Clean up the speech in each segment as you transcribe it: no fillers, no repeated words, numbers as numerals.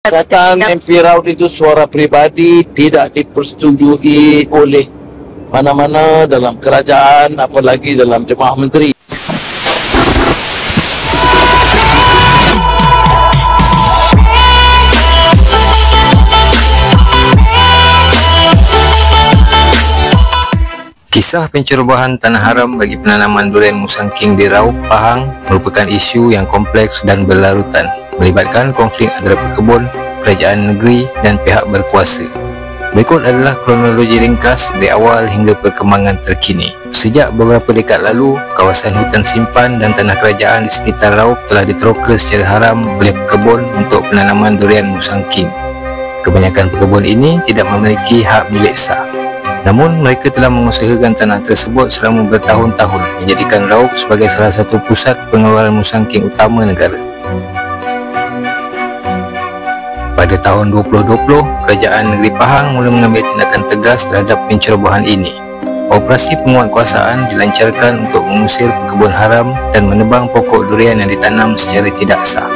Katakan MP Raud itu suara pribadi, tidak dipersetujui oleh mana-mana dalam kerajaan, apalagi dalam Jemaah Menteri. Kisah pencerobohan tanah haram bagi penanaman durian musangking di Raub, Pahang merupakan isu yang kompleks dan berlarutan, melibatkan konflik antara pekebun, kerajaan negeri dan pihak berkuasa. Berikut adalah kronologi ringkas dari awal hingga perkembangan terkini. Sejak beberapa dekad lalu, kawasan hutan simpan dan tanah kerajaan di sekitar Raub telah diteroka secara haram oleh pekebun untuk penanaman durian musangking. Kebanyakan pekebun ini tidak memiliki hak milik sah. Namun, mereka telah mengusahakan tanah tersebut selama bertahun-tahun, menjadikan Raub sebagai salah satu pusat pengeluaran musangking utama negara. Pada tahun 2020, Kerajaan Negeri Pahang mula mengambil tindakan tegas terhadap pencerobohan ini. Operasi penguatkuasaan dilancarkan untuk mengusir pekebun haram dan menebang pokok durian yang ditanam secara tidak sah.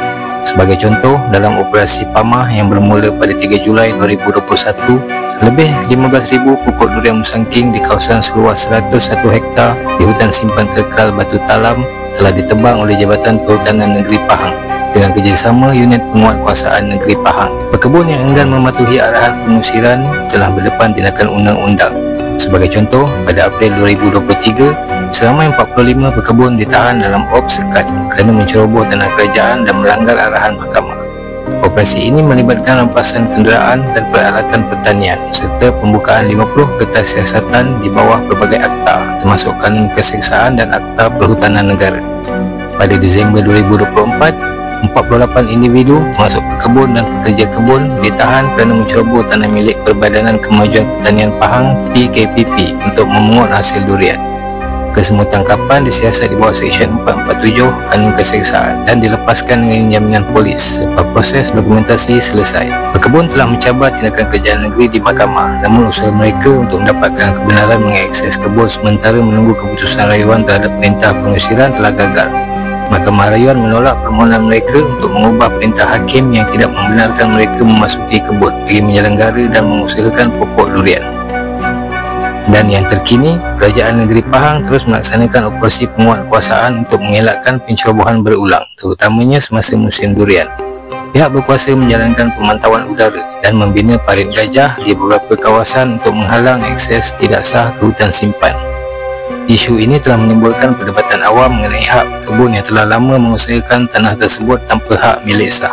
Sebagai contoh, dalam operasi PAMAH yang bermula pada 3 Julai 2021, lebih 15,000 pokok durian musangking di kawasan seluas 101 hektar di hutan simpan kekal Batu Talam telah ditebang oleh Jabatan Perhutanan Negeri Pahang dengan kerjasama unit penguatkuasaan Negeri Pahang. Pekebun yang enggan mematuhi arahan pengusiran telah berdepan tindakan undang-undang. Sebagai contoh, pada April 2023, seramai 45 pekebun ditahan dalam op sekat kerana menceroboh tanah kerajaan dan melanggar arahan mahkamah. Operasi ini melibatkan rampasan kenderaan dan peralatan pertanian serta pembukaan 50 kertas siasatan di bawah pelbagai akta termasuk Kanun Keseksaan dan Akta Perhutanan Negara. Pada Disember 2024, 48 individu termasuk pekebun dan pekerja kebun ditahan kerana menceroboh tanah milik Perbadanan Kemajuan Pertanian Pahang PKPP untuk memungut hasil durian. Kesemua tangkapan disiasat di bawah Seksyen 447 Kanun Keseksaan dan dilepaskan dengan jaminan polis selepas proses dokumentasi selesai. Pekebun telah mencabar tindakan kerajaan negeri di mahkamah, namun usaha mereka untuk mendapatkan kebenaran mengakses kebun sementara menunggu keputusan rayuan terhadap perintah pengusiran telah gagal. Mahkamah Rayuan menolak permohonan mereka untuk mengubah perintah hakim yang tidak membenarkan mereka memasuki kebun bagi menyelenggara dan mengusahakan pokok durian. Dan yang terkini, Kerajaan Negeri Pahang terus melaksanakan operasi penguatkuasaan untuk mengelakkan pencerobohan berulang, terutamanya semasa musim durian. Pihak berkuasa menjalankan pemantauan udara dan membina parit gajah di beberapa kawasan untuk menghalang akses tidak sah ke hutan simpan. Isu ini telah menimbulkan perdebatan awam mengenai hak pekebun yang telah lama mengusahakan tanah tersebut tanpa hak milik sah,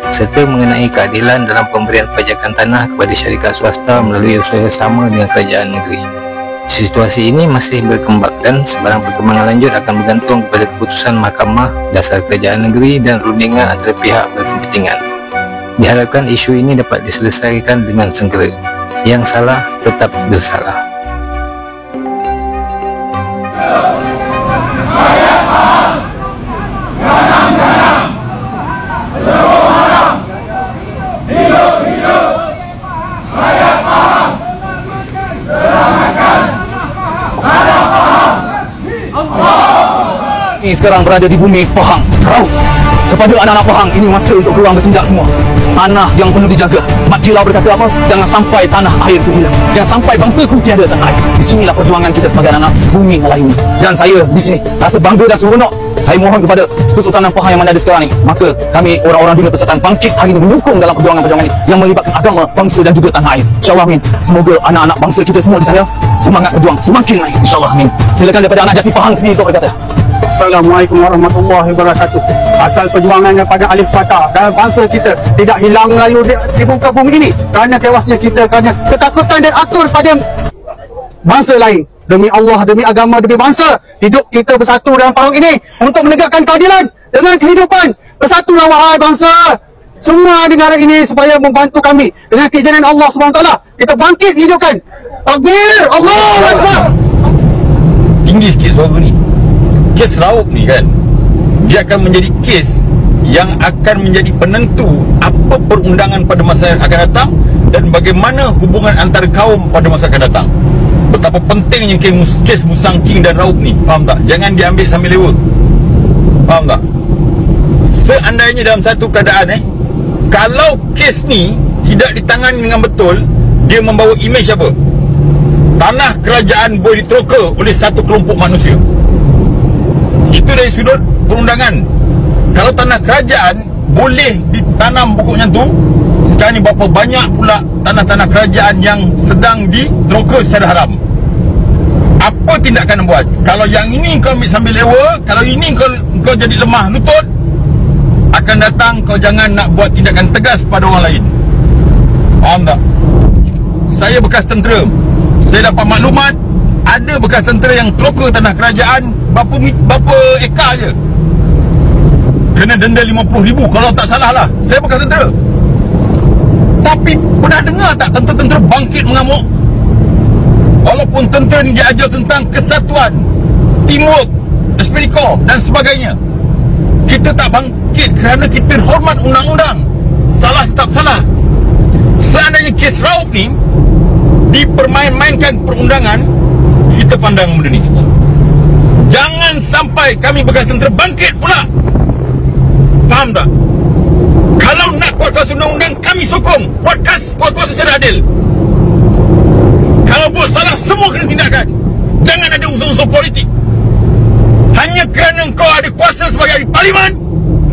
serta mengenai keadilan dalam pemberian pajakan tanah kepada syarikat swasta melalui usaha sama dengan kerajaan negeri. Situasi ini masih berkembang dan sebarang perkembangan lanjut akan bergantung kepada keputusan mahkamah dasar kerajaan negeri dan rundingan antara pihak berkepentingan. Diharapkan isu ini dapat diselesaikan dengan segera. Yang salah tetap bersalah. Ini sekarang berada di bumi Pahang, Raub. Kepada anak-anak Pahang, ini masa untuk korang bertindak semua. Tanah yang perlu dijaga. Mat Kilau berkata apa? Jangan sampai tanah air ku hilang. Jangan sampai bangsaku tiada tanah air. Di sinilah perjuangan kita sebagai anak bumi Melayu. Dan saya di sini rasa bangga dan seronok. Saya mohon kepada Kesultanan Pahang yang mana ada sekarang ini, maka kami orang-orang Dunia Persatuan bangkit hari ini mendukung dalam perjuangan-perjuangan ini yang melibatkan agama, bangsa dan juga tanah air. InsyaAllah amin. Semoga anak-anak bangsa kita semua di sana semangat berjuang semakin naik. InsyaAllah amin. Silakan daripada anak Jati Pahang sendiri untuk berkata. Assalamualaikum warahmatullahi wabarakatuh. Asal perjuangan daripada Alif Fatah dan bangsa kita tidak hilang Melayu di muka bumi ini kerana tewasnya kita, kerana ketakutan dan atur pada bangsa lain. Demi Allah, demi agama, demi bangsa, hidup kita bersatu dalam pahang ini untuk menegakkan keadilan dengan kehidupan. Bersatulah wahai bangsa semua negara ini supaya membantu kami dengan keizinan Allah SWT. Kita bangkit hidupkan. Takbir, Allahu Akbar. Tinggi sikit suara ni. Kes Raub ni kan, dia akan menjadi kes yang akan menjadi penentu apa perundangan pada masa yang akan datang dan bagaimana hubungan antara kaum pada masa akan datang. Betapa pentingnya kes musangking dan Raub ni. Faham tak? Jangan diambil sambil lewa. Faham tak? Seandainya dalam satu keadaan Kalau kes ni tidak ditangani dengan betul, dia membawa imej apa? Tanah kerajaan boleh diteroka oleh satu kelompok manusia. Itu dari sudut perundangan. Kalau tanah kerajaan boleh ditanam pokok macam tu, sekarang ni berapa banyak pula tanah-tanah kerajaan yang sedang diteroka secara haram. Apa tindakan buat? Kalau yang ini kau ambil sambil lewa, kalau ini kau jadi lemah lutut, akan datang kau jangan nak buat tindakan tegas pada orang lain. Faham tak? Saya bekas tentera. Saya dapat maklumat ada bekas tentera yang teroka tanah kerajaan berapa ekar je. Kena denda 50,000 kalau tak salah lah. Saya bekas tentera. Tapi pernah dengar tak tentera-tentera bangkit mengamuk? Walaupun tentera ni dia ajar tentang kesatuan, teamwork, esprit de corps dan sebagainya, kita tak bangkit kerana kita hormat undang-undang. Salah tetap salah. Seandainya kes raup ni dipermain-mainkan perundangan, kita pandang benda ni semua. Jangan sampai kami bekas tentera bangkit pula. Faham tak? Kalau nak kuat kuasa undang-undang, kami sokong kuat kuasa secara adil. Kalau buat salah, semua kena tindakan. Jangan ada unsur-unsur politik. Hanya kerana kau ada kuasa sebagai ahli parlimen,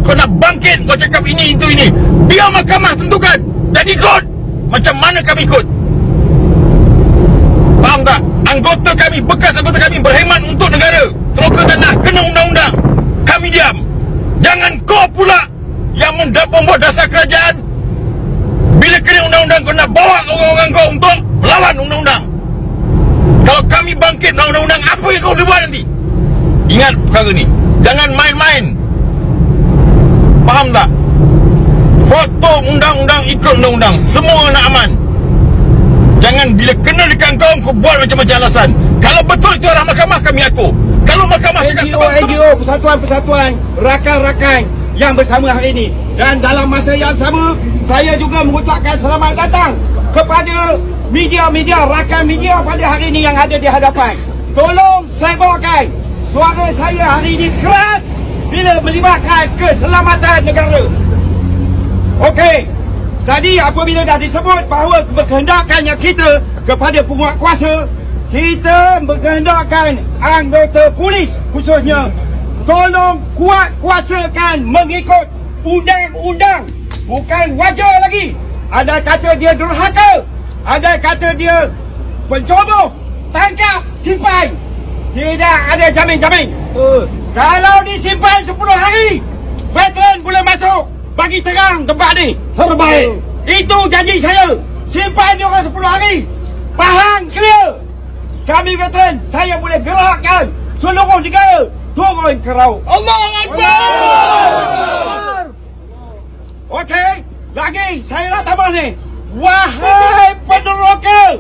kau nak bangkit, kau cakap ini, itu, ini. Biar mahkamah tentukan. Dan ikut. Macam mana kami ikut? Faham tak? Anggota kami, bekas anggota kami berkhidmat untuk negara. Teroka tanah, kena undang-undang. Kami diam. Jangan kau pula yang membuat dasar kerajaan. Bila kena undang-undang, kau nak bawa orang-orang kau untuk melawan undang-undang. Kalau kami bangkit melawan undang-undang, apa yang kau boleh buat nanti? Ingat perkara ni. Jangan main-main. Faham tak? Foto undang-undang, ikut undang-undang. Semua nak aman. Jangan bila kena dekat kau buat macam-macam alasan. Kalau betul itu arah mahkamah, kami aku. Kalau mahkamah NGO, persatuan-persatuan, rakan-rakan yang bersama hari ini. Dan dalam masa yang sama, saya juga mengucapkan selamat datang kepada media-media, rakan media pada hari ini yang ada di hadapan. Tolong saya bawakan suara saya hari ini keras bila melibatkan keselamatan negara. Okey, tadi apabila dah disebut bahawa berkehendakannya kita kepada penguatkuasa, kita berkehendakkan anggota polis khususnya tolong kuat-kuasakan mengikut undang-undang. Bukan wajar lagi. Ada kata dia durhaka, ada kata dia pencoboh, tangkap, simpan. Tidak ada jamin-jamin. Kalau disimpan 10 hari, veteran boleh masuk. Bagi terang tempat ni. Terbaik. Itu janji saya. Simpan dia orang 10 hari. Pahang clear. Kami veteran, saya boleh gerakkan seluruh negara turun ke raut. Allahu Akbar. Okey, lagi saya nak tambah ni. Wahai penderoka,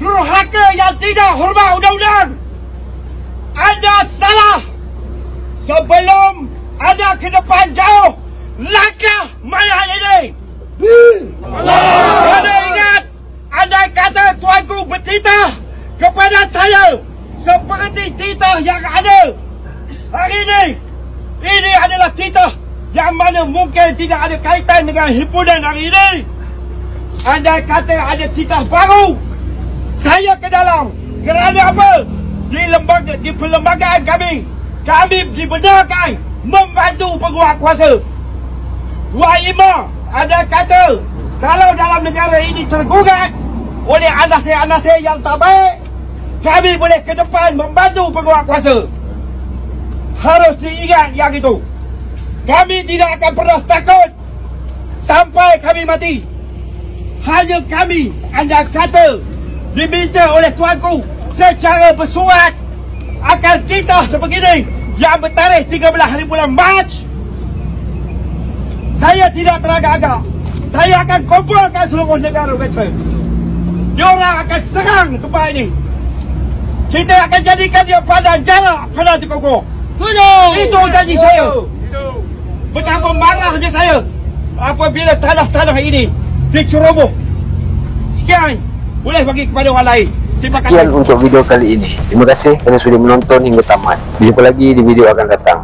durhaka yang tidak hormat undang-undang, anda salah. Sebelum anda ke depan jauh, langkah mayat ini. Anda ingat, anda kata tuanku bertitah kepada saya seperti titah yang ada hari ini. Ini adalah titah yang mana mungkin tidak ada kaitan dengan himpunan hari ini. Anda kata ada titah baru. Saya ke dalam kerana apa? Di perlembagaan kami dibenarkan membantu penguatkuasa. Waimah, anda kata kalau dalam negara ini tergugat oleh anasir-anasir yang tak baik, kami boleh ke depan membantu penguatkuasa. Harus diingat yang itu. Kami tidak akan pernah takut sampai kami mati. Hanya kami, anda kata, diminta oleh tuanku secara bersurat akan titah sebegini yang bertarikh 13 hari bulan Mac. Saya tidak teragak-agak. Saya akan kumpulkan seluruh negara veteran. Diorang akan serang tempat ini. Kita akan jadikan dia pandang jarak, pandang dikokoh. Itu janji saya. Betapa marahnya saya apabila tanah-tanah ini diceroboh. Sekian, boleh bagi kepada orang lain. Terima kasih. Sekian untuk video kali ini. Terima kasih kerana sudah menonton hingga tamat. Berjumpa lagi di video akan datang.